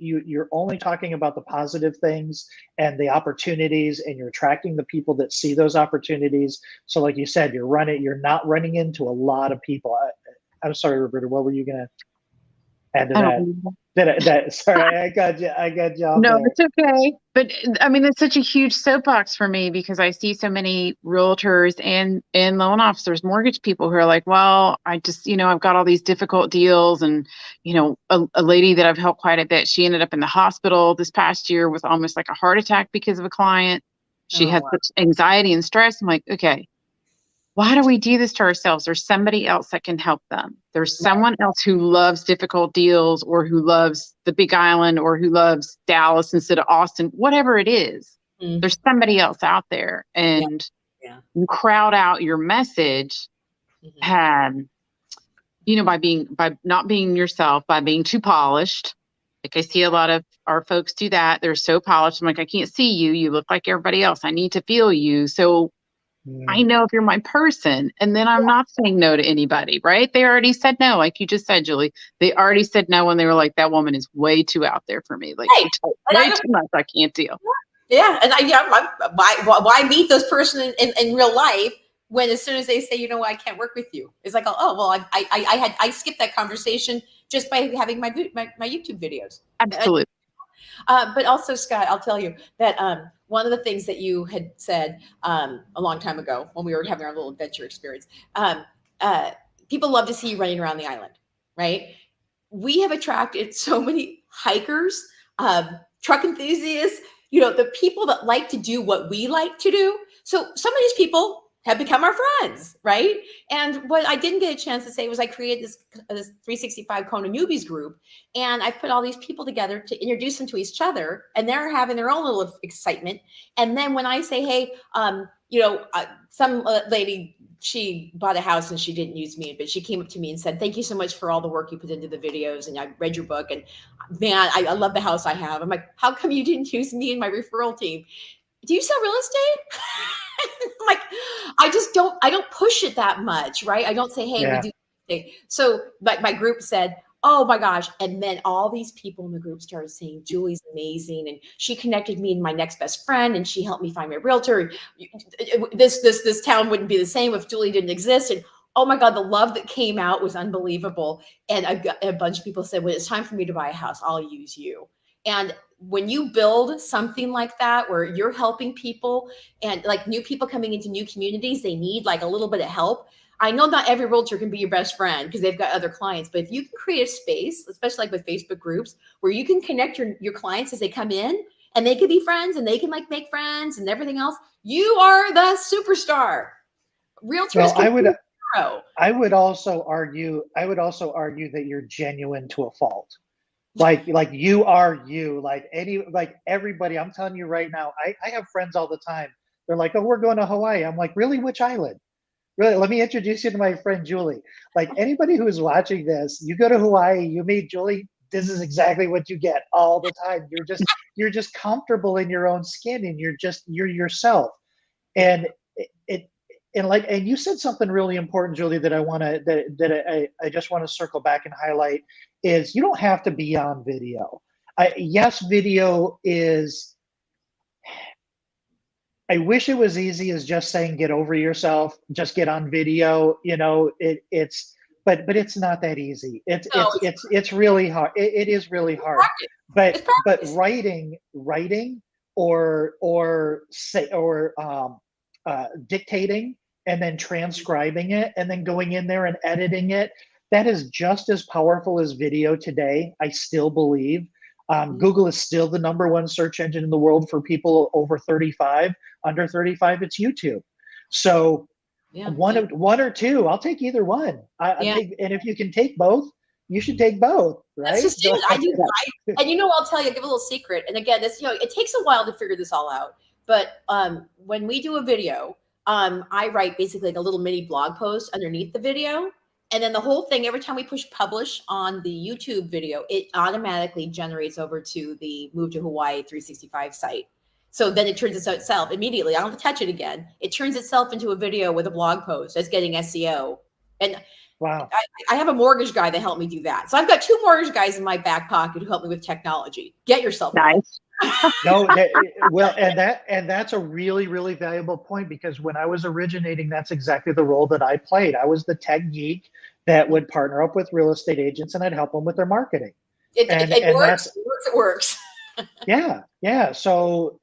talking about the positive things and the opportunities, and you're attracting the people that see those opportunities. So like you said, you're not running into a lot of people. I'm sorry, Roberta, what were you going to? add to I that? don't know. Sorry, I got you. I got you off No, there. it's okay. But I mean, it's such a huge soapbox for me because I see so many realtors and loan officers, mortgage people who are like, well, I just, I've got all these difficult deals. And, a lady that I've helped quite a bit, she ended up in the hospital this past year with almost like a heart attack because of a client. She Oh, had wow. such anxiety and stress. I'm like, okay, why do we do this to ourselves? There's somebody else that can help them. There's someone else who loves difficult deals or who loves the Big Island or who loves Dallas instead of Austin, whatever it is. Mm, There's somebody else out there. yeah, And yeah. you crowd out your message, Mhm. by not being yourself, by being too polished. Like I see a lot of our folks do that. They're so polished. I'm like, I can't see you. You look like everybody else. I need to feel you. So I Mm. know if you're my person, and then I'm not saying no to anybody, right? They already said no, like you just said, Julie. They already said no when they were like, that woman is way too out there for me. Like Right. And way too much. I can't deal. yeah, and why meet those person in real life when as soon as they say, you know what, I can't work with you, it's like, oh well, I skipped that conversation just by having my YouTube videos. Absolutely. But also, Scott, I'll tell you that one of the things that you had said a long time ago when we were having our little adventure experience, um, uh, people love to see you running around the island, right? We have attracted so many hikers, truck enthusiasts, the people that like to do what we like to do. So some of these people have become our friends, right? And what I didn't get a chance to say was I created this 365 Kona newbies group, and I put all these people together to introduce them to each other, and they're having their own little excitement. And then when I say, hey, some lady, she bought a house and she didn't use me, but she came up to me and said, thank you so much for all the work you put into the videos. And I read your book, and man, I love the house I have. I'm like, how come you didn't use me and my referral team? Do you sell real estate? I'm like, I don't push it that much, right? I don't say, hey, we Yeah. do. So my group said, oh my gosh. And then all these people in the group started saying, Julie's amazing. And she connected me and my next best friend, and she helped me find my realtor. This town wouldn't be the same if Julie didn't exist. And oh my God, the love that came out was unbelievable. And a bunch of people said, when it's time for me to buy a house, I'll use you. And when you build something like that, where you're helping people and like new people coming into new communities, they need like a little bit of help. I know not every realtor can be your best friend because they've got other clients, but if you can create a space, especially like with Facebook groups, where you can connect your clients as they come in and they can be friends and they can like make friends and everything else, you are the superstar. Realtors Well, can be zero. I would also argue that you're genuine to a fault. Like you are you. Like everybody, I'm telling you right now, I have friends all the time. They're like, oh, we're going to Hawaii. I'm like, really? Which island? Really? Let me introduce you to my friend Julie. Like anybody who's watching this, you go to Hawaii, you meet Julie, this is exactly what you get all the time. You're just comfortable in your own skin, and you're yourself. Yeah. And it and you said something really important, Julie, that I just want to circle back and highlight is you don't have to be on video. Yes, video is. I wish it was easy as just saying get over yourself, just get on video. But it's not that easy. No, It's really hard. It is really hard. practice. But It's practice. writing or say or dictating and then transcribing it and then going in there and editing it, that is just as powerful as video today. I still believe. Google is still the #1 search engine in the world for people over 35. Under 35, it's YouTube. So Yeah. one or two, I'll take either one. I Yeah. take, and if you can take both, you should take both, That's right? just it. I do. And I'll tell you, I'll give a little secret. And again, this, it takes a while to figure this all out. But when we do a video, I write basically like a little mini blog post underneath the video. And then the whole thing, every time we push publish on the YouTube video, it automatically generates over to the Move to Hawaii 365 site. So then it turns itself immediately. I don't have to touch it again. It turns itself into a video with a blog post that's getting SEO. And Wow. I have a mortgage guy that helped me do that. So I've got 2 mortgage guys in my back pocket who help me with technology. Get yourself one. Nice. No, well, and that's a really, really valuable point, because when I was originating, that's exactly the role that I played. I was the tech geek that would partner up with real estate agents, and I'd help them with their marketing. It And works. that's, It works. It works. yeah. So,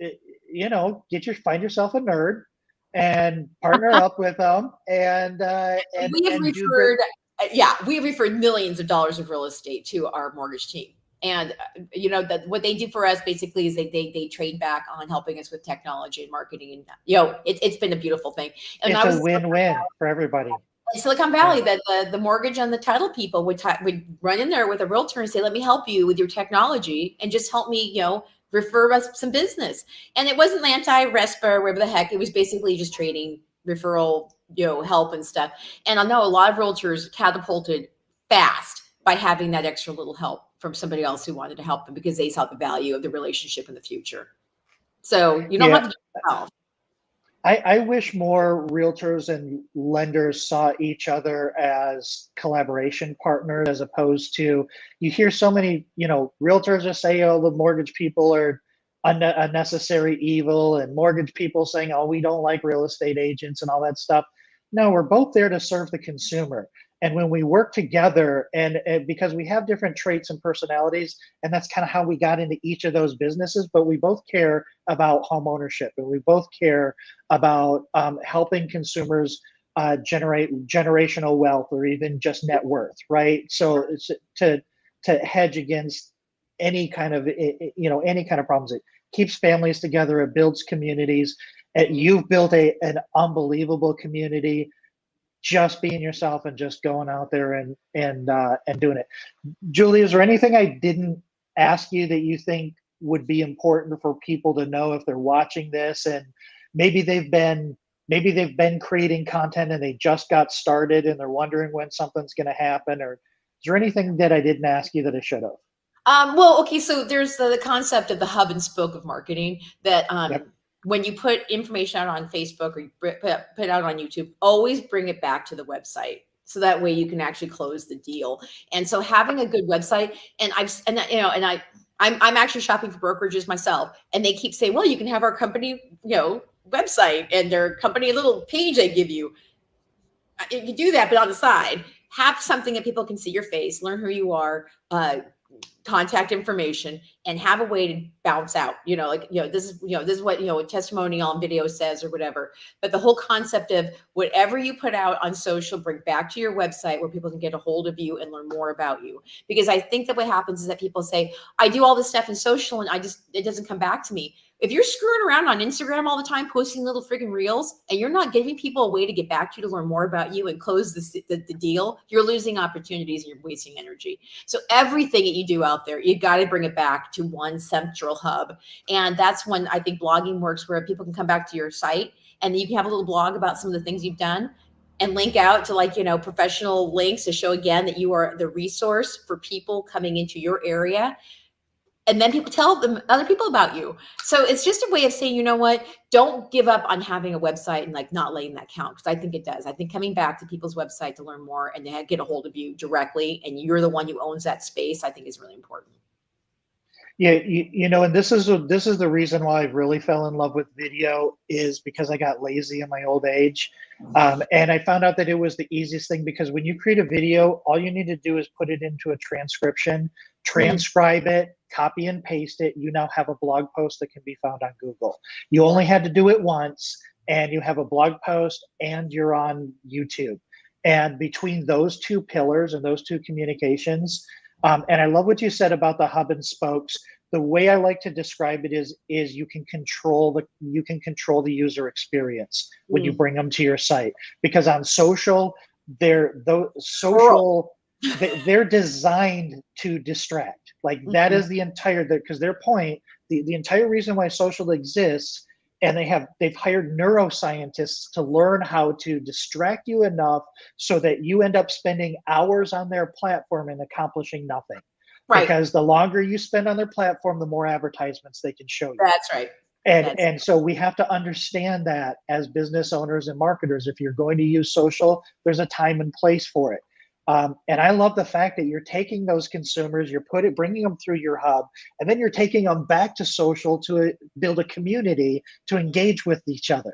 find yourself a nerd and partner up with them, and We have do good. referred, yeah, we have referred millions of dollars of real estate to our mortgage team. And that what they do for us basically is they trade back on helping us with technology and marketing, and it's been a beautiful thing. And It's I a was win-win for everybody. in Silicon Valley that the mortgage and the title people would run in there with a realtor and say, let me help you with your technology and just help me, refer us some business. And it wasn't anti-RESPA or whatever the heck. It was basically just trading, referral, help and stuff. And I know a lot of realtors catapulted fast by having that extra little help from somebody else who wanted to help them because they saw the value of the relationship in the future. So you don't have to do it yourself. I wish more realtors and lenders saw each other as collaboration partners, as opposed to, you hear so many, realtors just say, oh, the mortgage people are unnecessary evil, and mortgage people saying, oh, we don't like real estate agents and all that stuff. No, we're both there to serve the consumer. And when we work together, and because we have different traits and personalities, and that's kind of how we got into each of those businesses, but we both care about home ownership, and we both care about helping consumers generate generational wealth, or even just net worth, right? So it's to hedge against any kind of problems. It keeps families together. It builds communities. You've built an unbelievable community, just being yourself and just going out there and doing it. Julie, is there anything I didn't ask you that you think would be important for people to know if they're watching this, and maybe they've been creating content and they just got started and they're wondering when something's going to happen? Or is there anything that I didn't ask you that I should have? Well, okay, so there's the concept of the hub and spoke of marketing that Yep. When you put information out on Facebook or you put it out on YouTube, always bring it back to the website. So that way you can actually close the deal. And so having a good website, and I'm actually shopping for brokerages myself, and they keep saying, well, you can have our company, website and their company little page they give you. You can do that, but on the side, have something that people can see your face, learn who you are, contact information, and have a way to bounce out, this is what, a testimonial on video says or whatever. But the whole concept of whatever you put out on social, bring back to your website where people can get a hold of you and learn more about you. Because I think that what happens is that people say, I do all this stuff in social and it doesn't come back to me. If you're screwing around on Instagram all the time, posting little friggin' reels, and you're not giving people a way to get back to you to learn more about you and close the deal, you're losing opportunities and you're wasting energy. So everything that you do out there, you got to bring it back to one central hub. And that's when I think blogging works, where people can come back to your site and you can have a little blog about some of the things you've done and link out to professional links to show again that you are the resource for people coming into your area. And then people tell them other people about you. So it's just a way of saying, you know what, don't give up on having a website and not letting that count. Because I think it does. I think coming back to people's website to learn more and to get a hold of you directly, and you're the one who owns that space, I think is really important. Yeah, and this is the reason why I really fell in love with video, is because I got lazy in my old age. And I found out that it was the easiest thing, because when you create a video, all you need to do is put it into a transcription, transcribe it, copy and paste it. You now have a blog post that can be found on Google. You only had to do it once, and you have a blog post, and you're on YouTube. And between those two pillars and those two communications, and I love what you said about the hub and spokes. The way I like to describe it is you can control the user experience when you bring them to your site. Because on social, they're designed to distract. That is the entire, because their point, the entire reason why social exists, and they've hired neuroscientists to learn how to distract you enough so that you end up spending hours on their platform and accomplishing nothing. Right. Because the longer you spend on their platform, the more advertisements they can show you. That's right. And so we have to understand that as business owners and marketers. If you're going to use social, there's a time and place for it. And I love the fact that you're taking those consumers, bringing them through your hub, and then you're taking them back to social to build a community to engage with each other.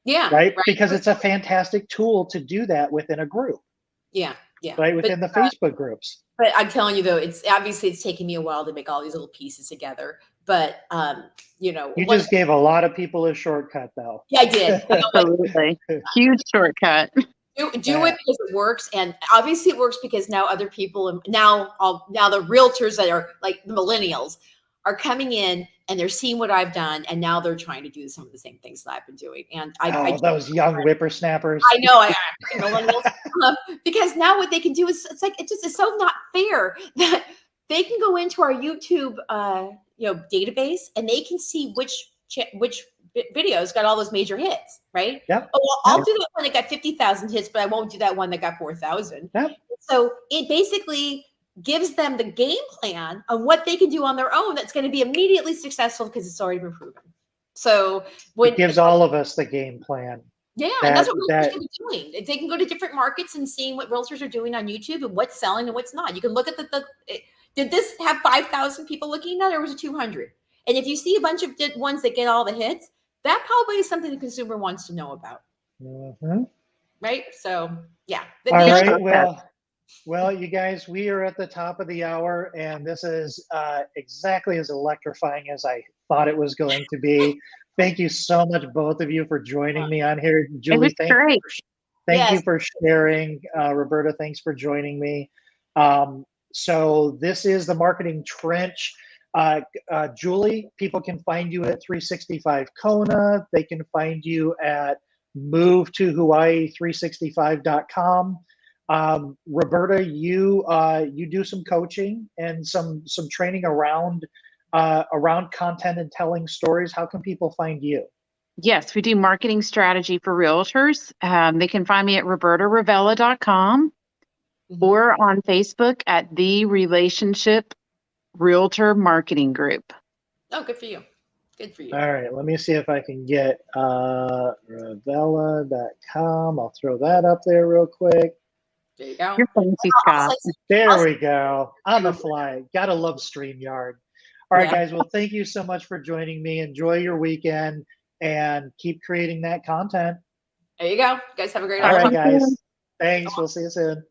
Yeah. Right? Because it's a fantastic tool to do that within a group. Yeah. Yeah. right within the Facebook groups. But I'm telling you though, it's obviously it's taking me a while to make all these little pieces together. But you know, You just gave a lot of people a shortcut, though. yeah, I did. You know, like, Absolutely. Huge shortcut. do it because it works, and obviously it works because now other people, now the realtors that are like the millennials are coming in and they're seeing what I've done, and now they're trying to do some of the same things that I've been doing. And those young whippersnappers. I know, millennials, because now what they can do is it's so not fair that they can go into our YouTube database and they can see which videos got all those major hits, right? Yep. Oh, well, I'll do that one that got 50,000 hits, but I won't do that one that got 4,000. Yep. So it basically gives them the game plan on what they can do on their own that's going to be immediately successful because it's already been proven. So it gives all of us the game plan. Yeah, and that's what realtors can be doing. They can go to different markets and seeing what realtors are doing on YouTube and what's selling and what's not. You can look at did this have 5,000 people looking at it, or was it 200? And if you see a bunch of ones that get all the hits, that probably is something the consumer wants to know about. Mm-hmm. Right? So, yeah. All right. Well, you guys, we are at the top of the hour, and this is exactly as electrifying as I thought it was going to be. Thank you so much, both of you, for joining me on here. Julie, thank you for sharing. Roberta, thanks for joining me. So this is the Marketing Trench. Julie, people can find you at 365 Kona. They can find you at movetohawaii365.com. Roberta, you do some coaching and some training around content and telling stories. How can people find you? Yes, we do marketing strategy for realtors. They can find me at robertaravella.com or on Facebook at The Relationship Realtor Marketing Group. Oh, good for you. Good for you. All right, let me see if I can get ravella.com. I'll throw that up there real quick. There you go. You're fancy, Scott. There we go. On the fly. Gotta love StreamYard. All right, guys. Well, thank you so much for joining me. Enjoy your weekend and keep creating that content. There you go. You guys have a great All right, guys. Thanks. We'll see you soon.